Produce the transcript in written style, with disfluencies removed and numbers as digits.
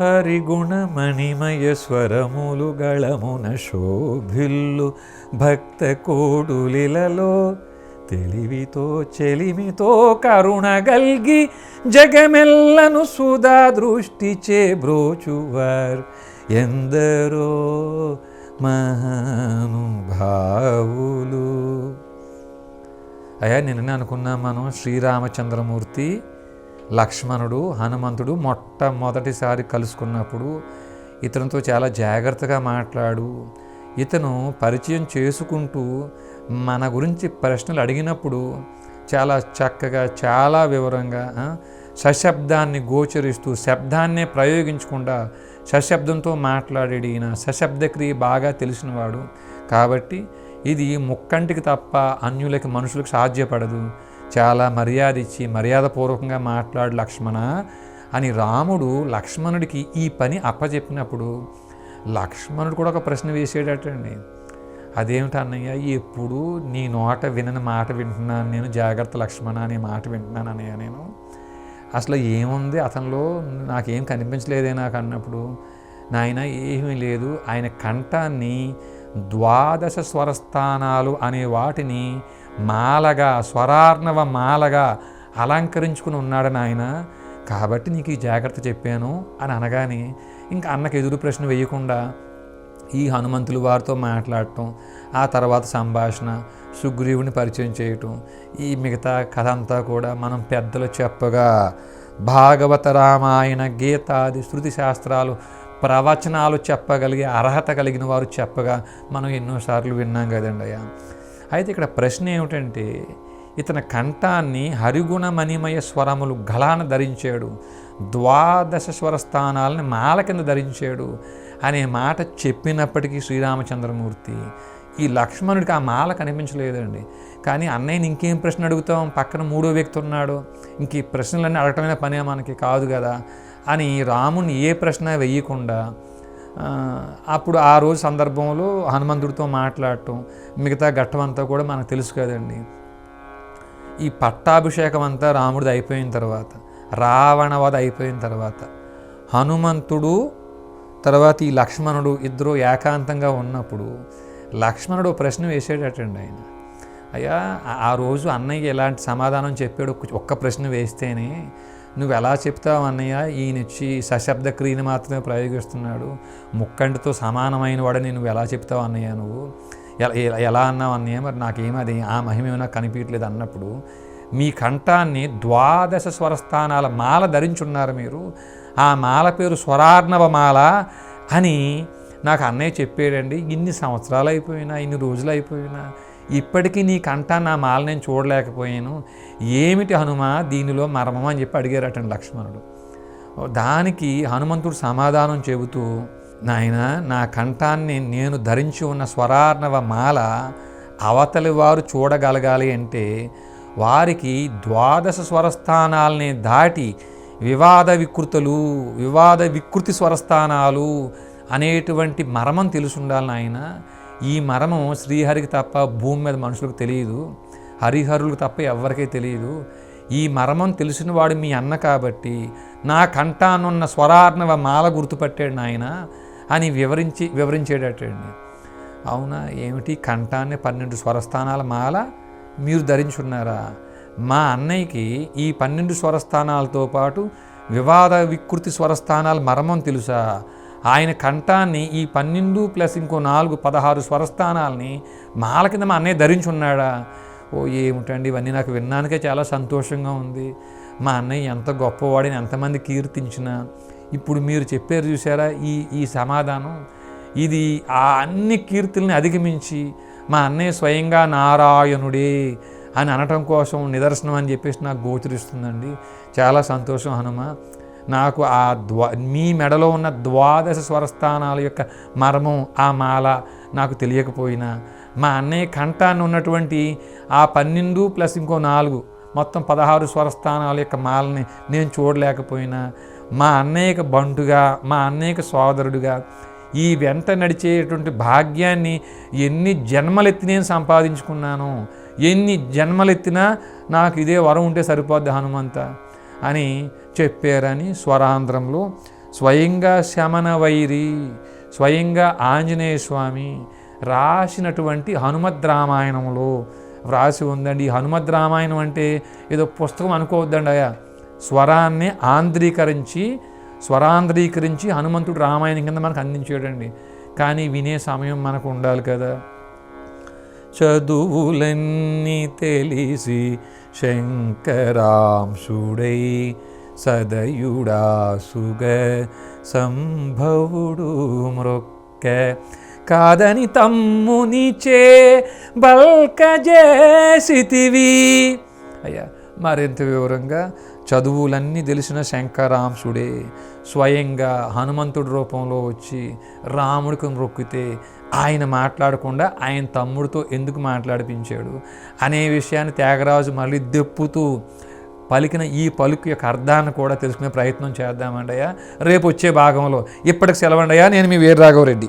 హరిగుణమణిమయ స్వరములు గళమున శోభిల్లు భక్త కోడులిలలో తెలివితో చెలిమితో కరుణ గల్గి జగమెల్లను సుధా దృష్టిచే బ్రోచువార్ ఎందరో మహానుభావులు. అయ్యా నిన్ననే అనుకున్నాం మనం, శ్రీరామచంద్రమూర్తి లక్ష్మణుడు హనుమంతుడు మొట్టమొదటిసారి కలుసుకున్నప్పుడు ఇతనితో చాలా జాగ్రత్తగా మాట్లాడు, ఇతను పరిచయం చేసుకుంటూ మన గురించి ప్రశ్నలు అడిగినప్పుడు చాలా చక్కగా చాలా వివరంగా సశబ్దాన్ని గోచరిస్తూ శబ్దాన్నే ప్రయోగించకుండా సశబ్దంతో మాట్లాడేది ఈయన సశబ్దక్రియ బాగా తెలిసినవాడు. కాబట్టి ఇది ముక్కంటికి తప్ప అన్యులకి మనుషులకు సాధ్యపడదు, చాలా మర్యాద ఇచ్చి మర్యాదపూర్వకంగా మాట్లాడు లక్ష్మణ అని రాముడు లక్ష్మణుడికి ఈ పని అప్పచెప్పినప్పుడు లక్ష్మణుడు కూడా ఒక ప్రశ్న వేసేటట్టండి. అదేమిటి అన్నయ్య, ఎప్పుడు నీ నోట వినని మాట వింటున్నాను నేను, జాగ్రత్త లక్ష్మణ అనే మాట వింటున్నాను అన్నయ్య నేను, అసలు ఏముంది అతనిలో, నాకేం కనిపించలేదే నాకు అన్నప్పుడు, నాయన ఏమీ లేదు, ఆయన కంఠాన్ని 12 స్వరస్థానాలు అనే వాటిని మాలగా స్వరార్ణవ మాలగా అలంకరించుకుని ఉన్నాడు నాయన, కాబట్టి నీకు ఈ జాగ్రత్త చెప్పాను అని అనగానే ఇంకా అన్నకు ఎదురు ప్రశ్న వేయకుండా ఈ హనుమంతులు వారితో మాట్లాడటం, ఆ తర్వాత సంభాషణ, సుగ్రీవుని పరిచయం చేయటం, ఈ మిగతా కథ అంతా కూడా మనం పెద్దలు చెప్పగా భాగవత రామాయణ గీతాది శృతి శాస్త్రాలు ప్రవచనాలు చెప్పగలిగే అర్హత కలిగిన వారు చెప్పగా మనం ఎన్నోసార్లు విన్నాం కదండి అయ్యా. అయితే ఇక్కడ ప్రశ్న ఏమిటంటే, ఇతని కంఠాన్ని హరిగుణమణిమయ స్వరములు గళాన ధరించాడు, 12 స్వరస్థానాలని మాల కింద ధరించాడు అనే మాట చెప్పినప్పటికీ శ్రీరామచంద్రమూర్తి ఈ లక్ష్మణుడికి ఆ మాల కనిపించలేదండి. కానీ అన్నయ్యని ఇంకేం ప్రశ్న అడుగుతాం, పక్కన 3వ వ్యక్తి ఉన్నాడు, ఇంక ఈ ప్రశ్నలన్నీ అడగటమైన పనే మనకి కాదు కదా అని రాముని ఏ ప్రశ్న వేయకుండా అప్పుడు ఆ రోజు సందర్భంలో హనుమంతుడితో మాట్లాడటం, మిగతా ఘట్టమంతా కూడా మనకు తెలుసు కదండి. ఈ పట్టాభిషేకం అంతా రాముడిది అయిపోయిన తర్వాత, రావణవధ అయిపోయిన తర్వాత, హనుమంతుడు తర్వాత ఈ లక్ష్మణుడు ఇద్దరు ఏకాంతంగా ఉన్నప్పుడు లక్ష్మణుడు ప్రశ్న వేసేటట్టండి ఆయన, అయ్యా ఆ రోజు అన్నయ్య ఎలాంటి సమాధానం చెప్పాడు, ఒక్క ప్రశ్న వేస్తేనే నువ్వు ఎలా చెప్తావు అన్నయ్య, ఈయన వచ్చి సశబ్ద క్రియను మాత్రమే ప్రయోగిస్తున్నాడు, ముక్కంటితో సమానమైన వాడని నువ్వు ఎలా చెప్తావు అన్నయ్య, నువ్వు ఎలా అన్నావు అన్నయ్య, మరి నాకేమీ అది ఆ మహిమేమో నాకు కనిపించలేదు అన్నప్పుడు మీ కంఠాన్ని 12 స్వరస్థానాల మాల ధరించున్నారు మీరు, ఆ మాల పేరు స్వరార్ణవ మాల అని నాకు అన్నయ్య చెప్పాడండి. ఇన్ని సంవత్సరాలు అయిపోయినా, ఇన్ని రోజులు అయిపోయినా ఇప్పటికీ నీ కంఠాన్ని ఆ మాల నేను చూడలేకపోయాను, ఏమిటి హనుమ దీనిలో మర్మం అని చెప్పి అడిగారటండి లక్ష్మణుడు. దానికి హనుమంతుడు సమాధానం చెబుతూ, నాయన నా కంఠాన్ని నేను ధరించి ఉన్న స్వరార్ణవ మాల అవతలి వారు చూడగలగాలి అంటే వారికి 12 స్వరస్థానాలని దాటి వివాద వికృతి స్వరస్థానాలు అనేటువంటి మర్మం తెలుసుండాలి నాయన. ఈ మర్మం శ్రీహరికి తప్ప భూమి మీద మనుషులకు తెలియదు, హరిహరులకు తప్ప ఎవరికీ తెలియదు. ఈ మర్మం తెలిసిన వాడు మీ అన్న కాబట్టి నా కంఠానున్న స్వరార్ణవ మాల గుర్తుపట్టాడు నాయన అని వివరించేటట్టండి. అవునా, ఏమిటి కంఠాన్ని 12 స్వరస్థానాల మాల మీరు ధరించున్నారా? మా అన్నయ్యకి ఈ 12 స్వరస్థానాలతో పాటు వికృతి స్వరస్థానాల మర్మం తెలుసా? ఆయన కంఠాన్ని ఈ 12 ప్లస్ ఇంకో 4 16 స్వరస్థానాలని మాల కింద మా అన్నయ్య ధరించున్నాడా? ఓ ఏమిటండి ఇవన్నీ నాకు విన్నానికే చాలా సంతోషంగా ఉంది. మా అన్నయ్య ఎంత గొప్పవాడిని ఎంతమంది కీర్తించినా ఇప్పుడు మీరు చెప్పారు చూసారా ఈ సమాధానం, ఇది ఆ అన్ని కీర్తుల్ని అధిగమించి మా అన్నయ్య స్వయంగా నారాయణుడే అని అనటం కోసం నిదర్శనం అని చెప్పేసి నాకు గోచరిస్తుందండి. చాలా సంతోషం హనుమ. నాకు మీ మెడలో ఉన్న 12 స్వరస్థానాల యొక్క మర్మం ఆ మాల నాకు తెలియకపోయినా, మా అన్నయ్య కంఠాన్ని ఉన్నటువంటి ఆ 12 ప్లస్ ఇంకో 4 మొత్తం 16 స్వరస్థానాల యొక్క మాలని నేను చూడలేకపోయినా, మా అన్నయ్యకి బంటుగా మా అన్నయ్యకి సోదరుడుగా ఈ వెంట నడిచేటువంటి భాగ్యాన్ని ఎన్ని జన్మలెత్తి నేను సంపాదించుకున్నాను, ఎన్ని జన్మలెత్తినా నాకు ఇదే వరం ఉంటే సరిపోద్ది హనుమంత అని చెప్పారని స్వరాంధ్రంలో స్వయంగా శమన వైరి, స్వయంగా ఆంజనేయ స్వామి రాసినటువంటి హనుమద్ రామాయణంలో వ్రాసి ఉందండి. ఈ హనుమద్ రామాయణం అంటే ఏదో పుస్తకం అనుకోవద్దండి అయ్యా. స్వరాన్ని స్వరాంధ్రీకరించి హనుమంతుడు రామాయణం కింద మనకు అందించాడండి. కానీ వినే సమయం మనకు ఉండాలి కదా. చదువులన్నీ తెలిసి శంకరాంశుడై సదయుడాసుగ సంభవుడు మ్రొక్క కాదని తమ్మునిచే బల్కజేసితివి. అయ్యా మరింత వివరంగా చదువులన్నీ తెలిసిన శంకరాంశుడే స్వయంగా హనుమంతుడి రూపంలో వచ్చి రాముడికి మొక్కితే ఆయన మాట్లాడకుండా ఆయన తమ్ముడితో ఎందుకు మాట్లాడిపించాడు అనే విషయాన్ని త్యాగరాజు మళ్ళీ దెప్పుతూ పలికిన ఈ పలుకు యొక్క అర్థాన్ని కూడా తెలుసుకునే ప్రయత్నం చేద్దామండయ్యా రేపు వచ్చే భాగంలో. ఇప్పటికి సెలవండయ్యా. నేను మీ వీరరాఘవరెడ్డి.